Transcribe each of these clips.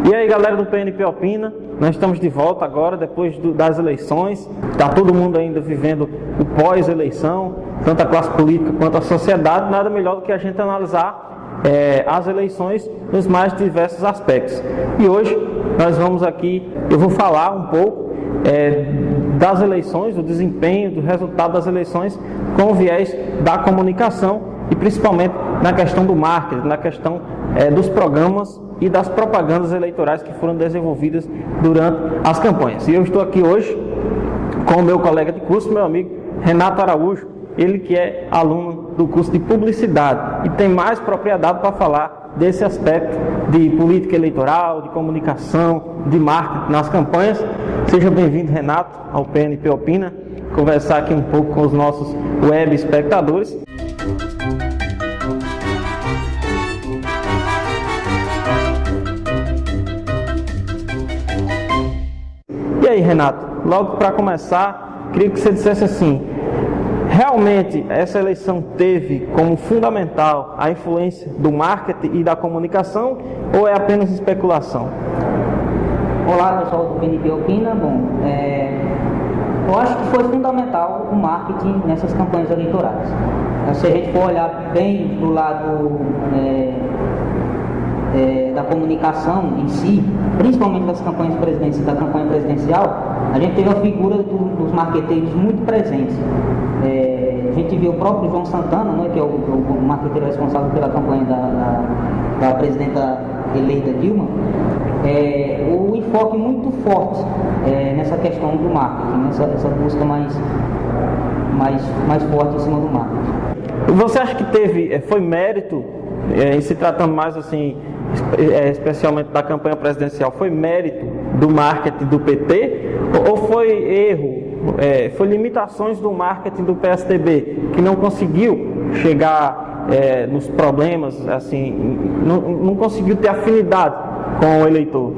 E aí, galera do PNP Opina, nós estamos de volta agora, depois das eleições. Está todo mundo ainda vivendo o pós-eleição, tanto a classe política quanto a sociedade. Nada melhor do que a gente analisar as eleições nos mais diversos aspectos. E hoje nós vamos aqui, eu vou falar um pouco das eleições, do desempenho, do resultado das eleições com o viés da comunicação e principalmente na questão do marketing, na questão dos programas e das propagandas eleitorais que foram desenvolvidas durante as campanhas. E eu estou aqui hoje com o meu colega de curso, meu amigo Renato Araújo, ele que é aluno do curso de Publicidade e tem mais propriedade para falar desse aspecto de política eleitoral, de comunicação, de marketing nas campanhas. Seja bem-vindo, Renato, ao PNP Opina, conversar aqui um pouco com os nossos web espectadores. E aí, Renato, logo para começar, queria que você dissesse assim, realmente essa eleição teve como fundamental a influência do marketing e da comunicação ou é apenas especulação? Olá, pessoal do PNP Opina. Bom, eu acho que foi fundamental o marketing nessas campanhas eleitorais. Se a gente for olhar bem do lado da comunicação em si, principalmente das campanhas presidenciais, da campanha presidencial, a gente teve a figura dos marqueteiros muito presentes. A gente viu o próprio João Santana, né, que é o marqueteiro responsável pela campanha da presidenta eleita Dilma, o enfoque muito forte nessa questão do marketing, essa busca mais forte em cima do marketing. Você acha que foi mérito, em se tratando mais assim, especialmente da campanha presidencial, foi mérito do marketing do PT ou foi erro, foi limitações do marketing do PSDB que não conseguiu chegar nos problemas, assim, não conseguiu ter afinidade com o eleitor?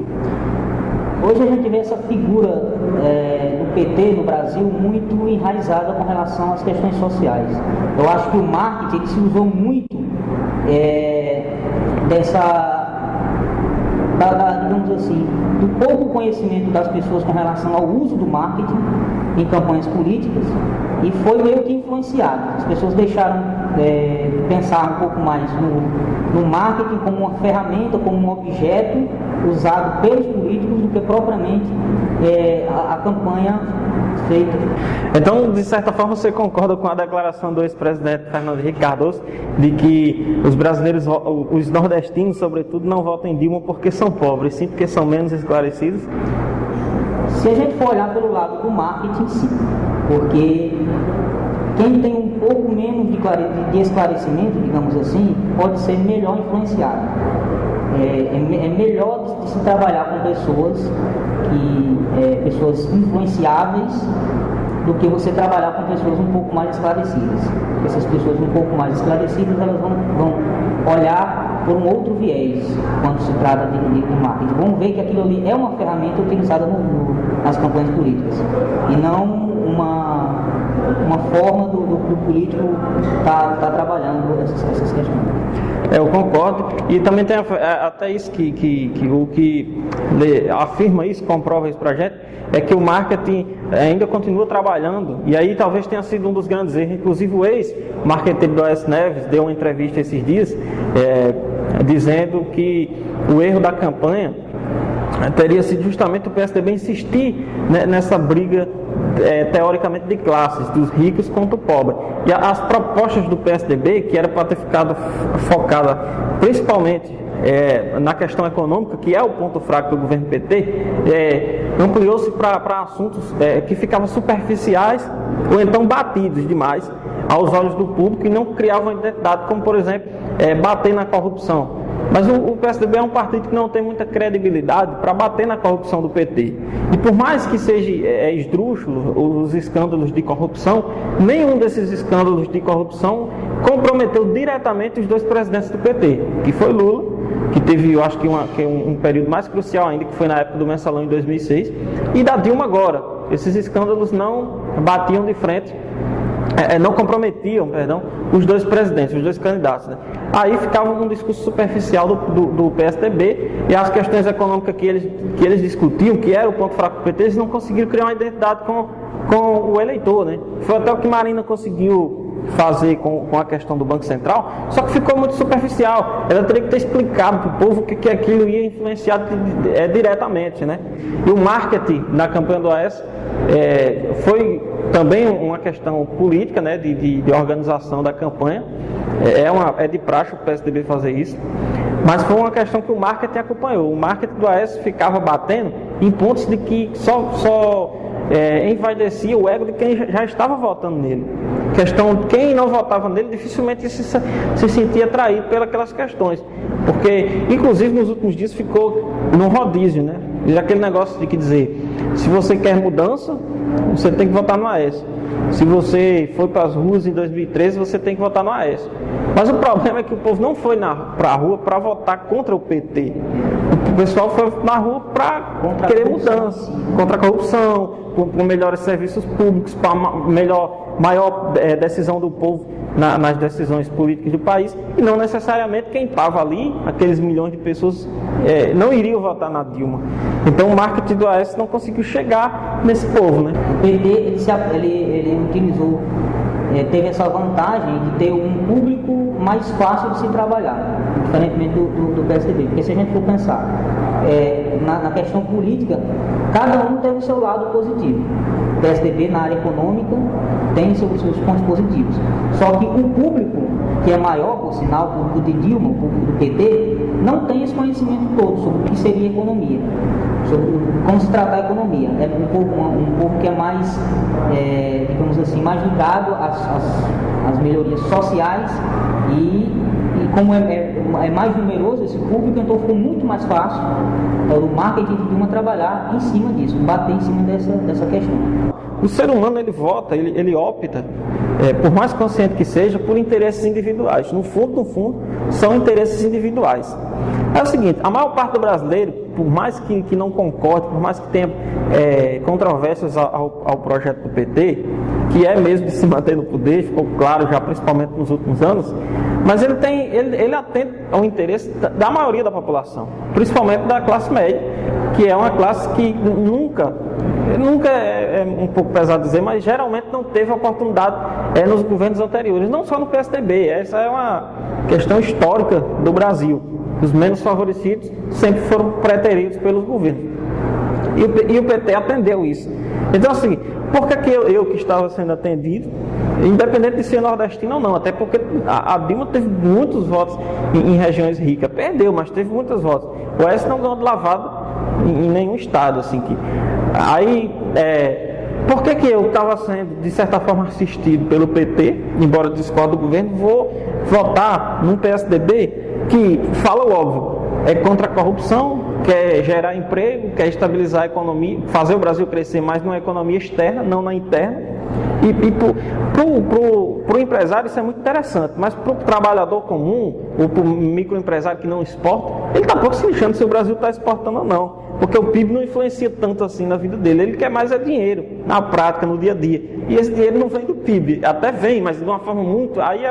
Hoje a gente vê essa figura do PT no Brasil muito enraizada com relação às questões sociais. Eu acho que o marketing se usou muito digamos assim, do pouco conhecimento das pessoas com relação ao uso do marketing em campanhas políticas e foi meio que influenciado. As pessoas deixaram de pensar um pouco mais no marketing como uma ferramenta, como um objeto usado pelos políticos do que propriamente a campanha feita. Então, de certa forma, você concorda com a declaração do ex-presidente Fernando Henrique Cardoso de que os brasileiros, os nordestinos, sobretudo, não votam em Dilma porque são pobres, sim porque são menos esclarecidos? Se a gente for olhar pelo lado do marketing, sim, porque quem tem um pouco menos de esclarecimento, digamos assim, pode ser melhor influenciado. É melhor de se trabalhar com pessoas influenciáveis do que você trabalhar com pessoas um pouco mais esclarecidas. Essas pessoas um pouco mais esclarecidas, elas vão olhar por um outro viés quando se trata de marketing. Vão ver que aquilo ali é uma ferramenta utilizada nas campanhas políticas e não uma forma do político estar trabalhando essas questões. Eu concordo, e também tem até isso o que afirma isso, comprova isso pra gente, é que o marketing ainda continua trabalhando, e aí talvez tenha sido um dos grandes erros. Inclusive o ex-marqueteiro do Aécio Neves deu uma entrevista esses dias, dizendo que o erro da campanha teria sido justamente o PSDB insistir nessa briga teoricamente de classes, dos ricos contra o pobre. E as propostas do PSDB, que era para ter ficado focada principalmente na questão econômica, que é o ponto fraco do governo PT, ampliou-se para assuntos que ficavam superficiais ou então batidos demais aos olhos do público e não criavam identidade, como por exemplo, bater na corrupção. Mas o PSDB é um partido que não tem muita credibilidade para bater na corrupção do PT. E por mais que seja esdrúxulo os escândalos de corrupção, nenhum desses escândalos de corrupção comprometeu diretamente os dois presidentes do PT, que foi Lula, que teve, eu acho que um período mais crucial ainda, que foi na época do Mensalão em 2006, e da Dilma agora. Esses escândalos não batiam de frente não comprometiam, perdão, os dois presidentes, os dois candidatos, né? Aí ficava um discurso superficial do PSDB, e as questões econômicas que eles discutiam, que era o ponto fraco do PT, eles não conseguiram criar uma identidade com o eleitor, né? Foi até o que Marina conseguiu fazer com a questão do Banco Central, só que ficou muito superficial. Ela teria que ter explicado para o povo que aquilo ia influenciar diretamente, né? E o marketing na campanha do Aécio foi também uma questão política, né, de organização da campanha. É de praxe o PSDB fazer isso, mas foi uma questão que o marketing acompanhou. O marketing do Aécio ficava batendo em pontos de que só envaidecia o ego de quem já estava votando nele. Quem não votava nele dificilmente se sentia atraído pelas questões, porque inclusive nos últimos dias ficou num rodízio, né? E aquele negócio de que dizer, se você quer mudança, você tem que votar no Aécio. Se você foi para as ruas em 2013, você tem que votar no Aécio. Mas o problema é que o povo não foi para a rua para votar contra o PT. O pessoal foi na rua para querer mudança, contra a corrupção, por melhores serviços públicos, para maior decisão do povo nas decisões políticas do país, e não necessariamente quem estava ali, aqueles milhões de pessoas, não iriam votar na Dilma. Então o marketing do Aécio não conseguiu chegar nesse povo, né? O PT ele utilizou, teve essa vantagem de ter um público mais fácil de se trabalhar, diferentemente do PSDB, porque se a gente for pensar na questão política, cada um tem o seu lado positivo. O PSDB na área econômica tem seus pontos positivos, só que o público que é maior, por sinal, o público de Dilma, o público do PT, não tem esse conhecimento todo sobre o que seria economia, sobre como se trata a economia. É um povo que é mais, digamos assim, mais ligado às melhorias sociais, e como é mais numeroso esse público, então ficou muito mais fácil o marketing de Dilma trabalhar em cima disso, bater em cima dessa questão. O ser humano, ele vota, ele opta, por mais consciente que seja, por interesses individuais. No fundo, são interesses individuais. É o seguinte, a maior parte do brasileiro, por mais que não concorde, por mais que tenha controvérsias ao projeto do PT, que é mesmo de se manter no poder, ficou claro já principalmente nos últimos anos, mas ele atende ao interesse da maioria da população, principalmente da classe média, que é uma classe que nunca é um pouco pesado dizer, mas geralmente não teve oportunidade nos governos anteriores, não só no PSDB. Essa é uma questão histórica do Brasil. Os menos favorecidos sempre foram preteridos pelos governos. E o PT atendeu isso. Então, assim, por que eu que estava sendo atendido, independente de ser nordestino ou não, até porque a Dilma teve muitos votos em regiões ricas, perdeu, mas teve muitos votos. O Aécio não ganhou de lavada em nenhum estado, assim, por que eu estava sendo, de certa forma, assistido pelo PT, embora discorde do governo, vou votar num PSDB que fala o óbvio, é contra a corrupção, quer gerar emprego, quer estabilizar a economia, fazer o Brasil crescer mais numa economia externa, não na interna. E para o empresário isso é muito interessante, mas para o trabalhador comum, ou para o microempresário que não exporta, ele está pouco se lixando se o Brasil está exportando ou não. Porque o PIB não influencia tanto assim na vida dele. Ele quer mais dinheiro, na prática, no dia a dia. E esse dinheiro não vem do PIB. Até vem, mas de uma forma muito... Aí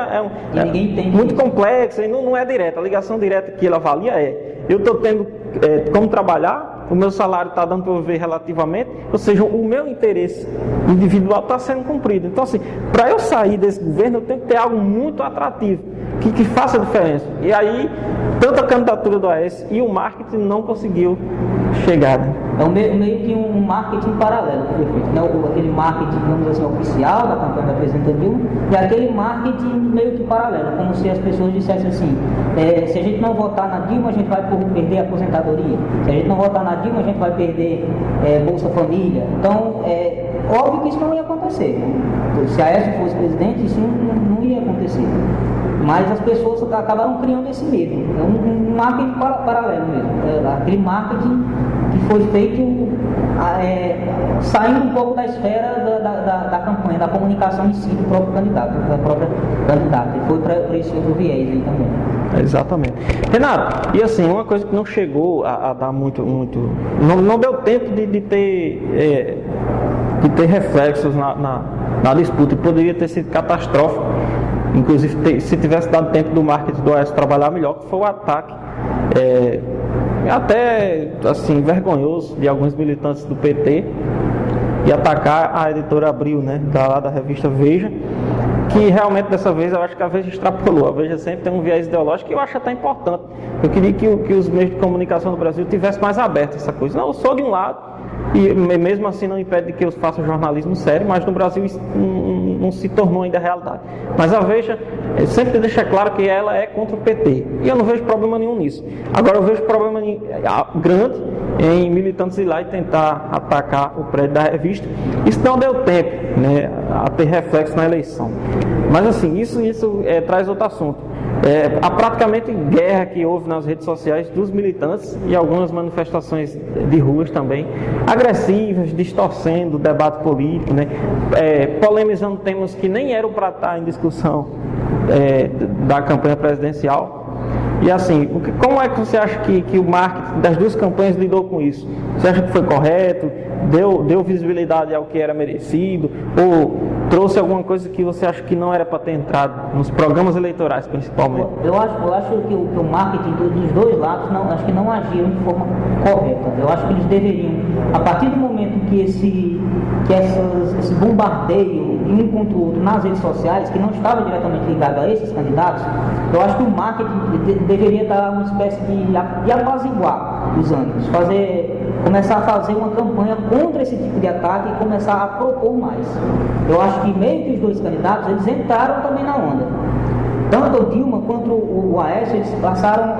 muito complexa e não é direta. A ligação direta que ele avalia eu estou tendo como trabalhar, o meu salário está dando para eu ver relativamente, ou seja, o meu interesse individual está sendo cumprido. Então, assim, para eu sair desse governo, eu tenho que ter algo muito atrativo, que faça diferença. E aí, tanto a candidatura do Aécio e o marketing não conseguiu chegar. Né? É meio que um marketing paralelo que foi feito, né? Aquele marketing, digamos assim, oficial da campanha da presidenta Dilma, e aquele marketing meio que paralelo, como se as pessoas dissessem assim, se a gente não votar na Dilma, a gente vai perder a aposentadoria, se a gente não votar na Dilma, a gente vai perder Bolsa Família. Então, óbvio que isso não ia acontecer, né? Se a Aécio fosse presidente, isso não ia acontecer. Mas as pessoas acabaram criando esse medo. É um marketing paralelo mesmo. Aquele marketing que foi feito saindo um pouco da esfera da campanha, da comunicação em si do próprio candidato, da própria candidata. E foi para esse outro viés aí também. Exatamente. Renato, e assim, uma coisa que não chegou a dar muito não deu tempo de ter reflexos na disputa, e poderia ter sido catastrófico. Inclusive, se tivesse dado tempo do marketing do Aécio trabalhar melhor, que foi o ataque, até assim, vergonhoso, de alguns militantes do PT, e atacar a editora Abril, né, da revista Veja, que realmente dessa vez eu acho que a Veja extrapolou. A Veja sempre tem um viés ideológico que eu acho até importante. Eu queria que os meios de comunicação do Brasil tivessem mais aberto essa coisa. Não, eu sou de um lado, e mesmo assim não impede que eu faça jornalismo sério, mas no Brasil isso não se tornou ainda realidade. Mas a Veja sempre deixa claro que ela é contra o PT, e eu não vejo problema nenhum nisso. Agora eu vejo problema grande em militantes ir lá e tentar atacar o prédio da revista. Isso não deu tempo, né, a ter reflexo na eleição. Mas assim, isso traz outro assunto. Há praticamente guerra que houve nas redes sociais dos militantes e algumas manifestações de ruas também, agressivas, distorcendo o debate político, né? Polemizando temas que nem eram para estar em discussão da campanha presidencial. E assim, como é que você acha que o marketing das duas campanhas lidou com isso? Você acha que foi correto? Deu visibilidade ao que era merecido? Ou trouxe alguma coisa que você acha que não era para ter entrado, nos programas eleitorais principalmente? Eu acho que o marketing dos dois lados acho que não agiram de forma correta. Eu acho que eles deveriam, a partir do momento que esse bombardeio de um contra o outro nas redes sociais, que não estava diretamente ligado a esses candidatos, eu acho que o marketing deveria dar uma espécie de apaziguar os ânimos, começar a fazer uma campanha contra esse tipo de ataque e começar a propor mais. Eu acho que meio que os dois candidatos, eles entraram também na onda. Tanto o Dilma quanto o Aécio, eles passaram,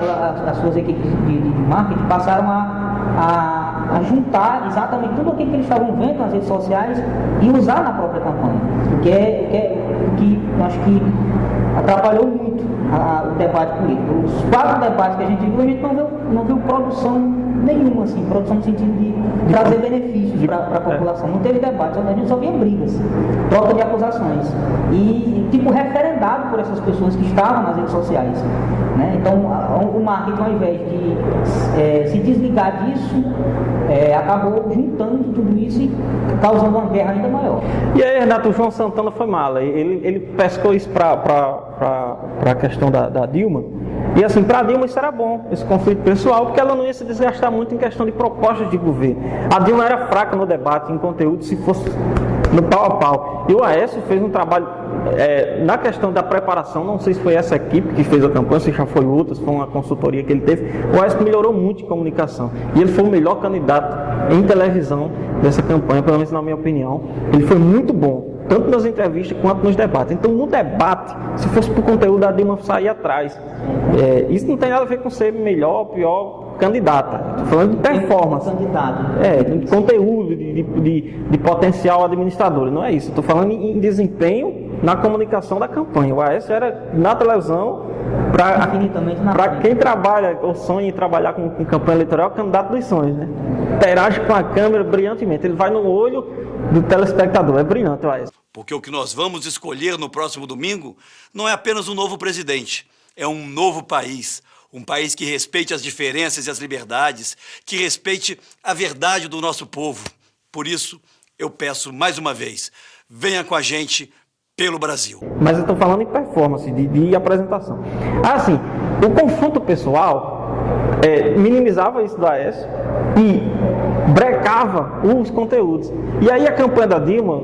as suas equipes de marketing passaram a juntar exatamente tudo aquilo que eles estavam vendo nas redes sociais e usar na própria campanha. O que eu acho que atrapalhou muito o debate político. Os 4 debates que a gente viu, a gente não viu produção nenhuma, assim, produção no sentido de trazer benefícios para a população. Não teve debate, a gente só via brigas, troca de acusações. E referendado por essas pessoas que estavam nas redes sociais. Né? Então, o marketing, ao invés de se desligar disso, acabou juntando tudo isso e causando uma guerra ainda maior. E aí, Renato, o João Santana foi mala. Ele pescou isso para a questão da Dilma. E assim, para a Dilma isso era bom, esse conflito pessoal, porque ela não ia se desgastar muito em questão de propostas de governo. A Dilma era fraca no debate, em conteúdo, se fosse no pau a pau. E o Aécio fez um trabalho na questão da preparação, não sei se foi essa equipe que fez a campanha, se já foi outra, se foi uma consultoria que ele teve. O Aécio melhorou muito em comunicação. E ele foi o melhor candidato em televisão dessa campanha, pelo menos na minha opinião. Ele foi muito bom, tanto nas entrevistas quanto nos debates. Então, no debate, se fosse por conteúdo, a Dilma saía atrás. Isso não tem nada a ver com ser melhor ou pior candidata. Estou falando de performance. De conteúdo, de potencial administrador. Não é isso. Estou falando em desempenho na comunicação da campanha. O Aécio era na televisão, para quem trabalha ou sonha em trabalhar com campanha eleitoral, candidato dos sonhos, né? Interage com a câmera brilhantemente. Ele vai no olho do telespectador. É brilhante o Aécio. Porque o que nós vamos escolher no próximo domingo não é apenas um novo presidente, é um novo país. Um país que respeite as diferenças e as liberdades, que respeite a verdade do nosso povo. Por isso, eu peço mais uma vez, venha com a gente pelo Brasil. Mas eu estou falando em performance, de apresentação. Assim, o confronto pessoal minimizava isso do Aécio e brecava os conteúdos. E aí a campanha da Dilma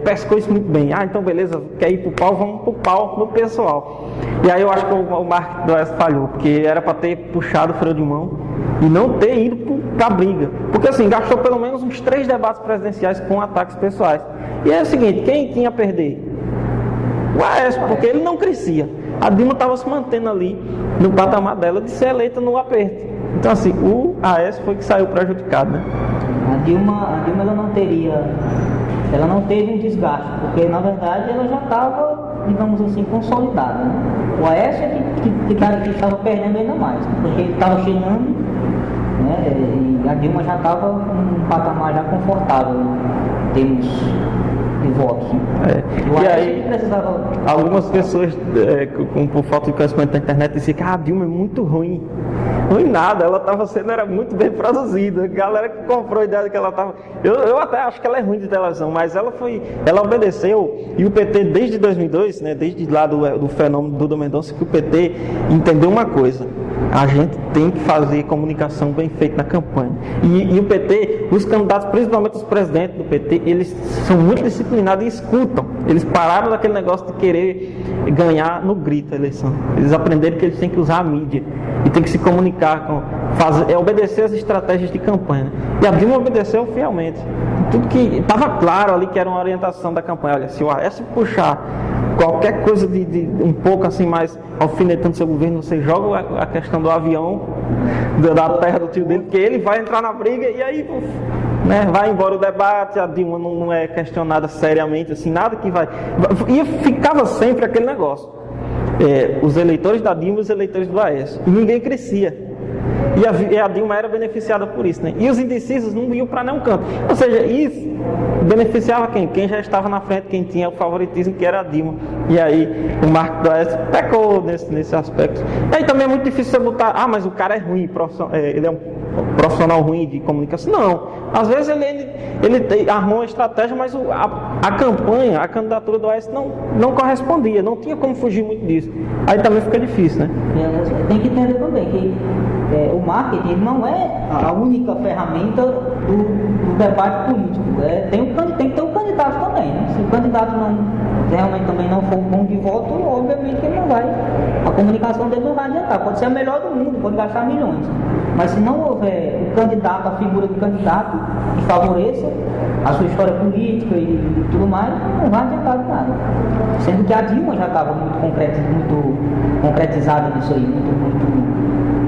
pescou isso muito bem. Então beleza, quer ir pro pau, vamos pro pau no pessoal. E aí eu acho que o marketing do Aécio falhou, porque era para ter puxado o freio de mão e não ter ido pra briga. Porque assim, gastou pelo menos uns 3 debates presidenciais com ataques pessoais. E é o seguinte, quem tinha a perder? O Aécio, porque ele não crescia. A Dilma estava se mantendo ali no patamar dela de ser eleita no aperto. Então assim, o Aécio foi que saiu prejudicado, né? A Dilma ela não teve um desgaste, porque na verdade ela já estava, digamos assim, consolidada, né? O Aécio que estava perdendo ainda mais, porque ele estava chegando, né? E a Dilma já estava com um patamar já confortável, né? Em termos de votos. E aí, algumas pessoas, por falta de conhecimento da internet, diziam que a Dilma é muito ruim. ruim nada, ela estava sendo, era muito bem produzida. A galera que comprou a ideia de que ela estava. Eu até acho que ela é ruim de televisão, mas ela obedeceu, e o PT desde 2002, né, desde lá do fenômeno do Duda Mendonça, que o PT entendeu uma coisa: a gente tem que fazer comunicação bem feita na campanha. E o PT, os candidatos, principalmente os presidentes do PT, eles são muito disciplinados e escutam. Eles pararam daquele negócio de querer ganhar no grito a eleição. Eles aprenderam que eles têm que usar a mídia e tem que se comunicar, obedecer as estratégias de campanha. E a Dilma obedeceu fielmente. Tudo que estava claro ali que era uma orientação da campanha. Olha, se o Aécio puxar qualquer coisa de um pouco assim mais alfinetando seu governo, você joga a questão do avião da terra do tio dele, porque ele vai entrar na briga e aí, né, vai embora o debate, a Dilma não é questionada seriamente, assim, nada que vai. E ficava sempre aquele negócio. Os eleitores da Dilma e os eleitores do Aécio. E ninguém crescia. E a Dilma era beneficiada por isso, né? E os indecisos não iam para nenhum canto. Ou seja, isso beneficiava quem? Quem já estava na frente, quem tinha o favoritismo, que era a Dilma. E aí o Marco do Aécio pecou nesse aspecto. E aí também é muito difícil você botar, mas o cara é ruim, ele é um profissional ruim de comunicação. Não. Às vezes ele armou uma estratégia, mas a campanha, a candidatura do Aécio não correspondia, não tinha como fugir muito disso. Aí também fica difícil, né? Tem que entender também que o marketing não é a única ferramenta do debate político. Tem que ter um candidato também. Né? Se o candidato realmente também não for bom de voto, obviamente que ele não vai. A comunicação dele não vai adiantar. Pode ser a melhor do mundo, pode gastar milhões. Mas se não houver o candidato, a figura do candidato que favoreça a sua história política e tudo mais, não vai adiantar de nada. Sendo que a Dilma já estava muito concretizada nisso aí, muito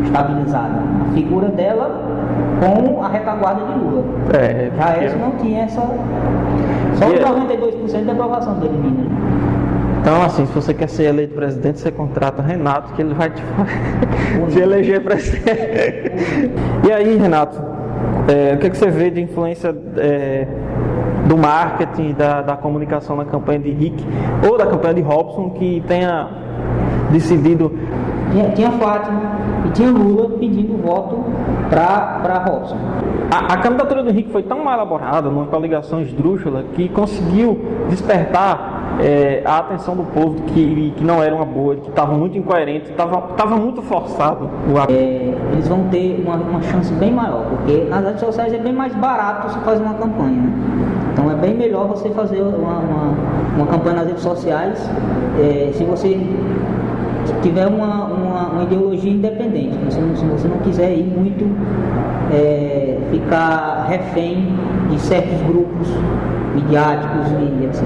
estabilizada. A figura dela com a retaguarda de Lula. Já essa não tinha essa. Só os 92% de aprovação dele, Minas. Então, assim, se você quer ser eleito presidente, você contrata Renato, que ele vai te eleger presidente. E aí, Renato, o que você vê de influência do marketing, da comunicação na campanha de Henrique, ou da campanha de Robson, que tenha decidido... Tinha Fátima e tinha Lula pedindo voto para Robson. A candidatura do Henrique foi tão mal elaborada, numa coligação esdrúxula, que conseguiu despertar a atenção do povo que não era uma boa, que estava muito incoerente, estava muito forçado. Eles vão ter uma chance bem maior, porque nas redes sociais é bem mais barato você fazer uma campanha, né? Então é bem melhor você fazer uma campanha nas redes sociais se você tiver uma ideologia independente, se você não quiser ir muito ficar refém de certos grupos midiáticos e etc.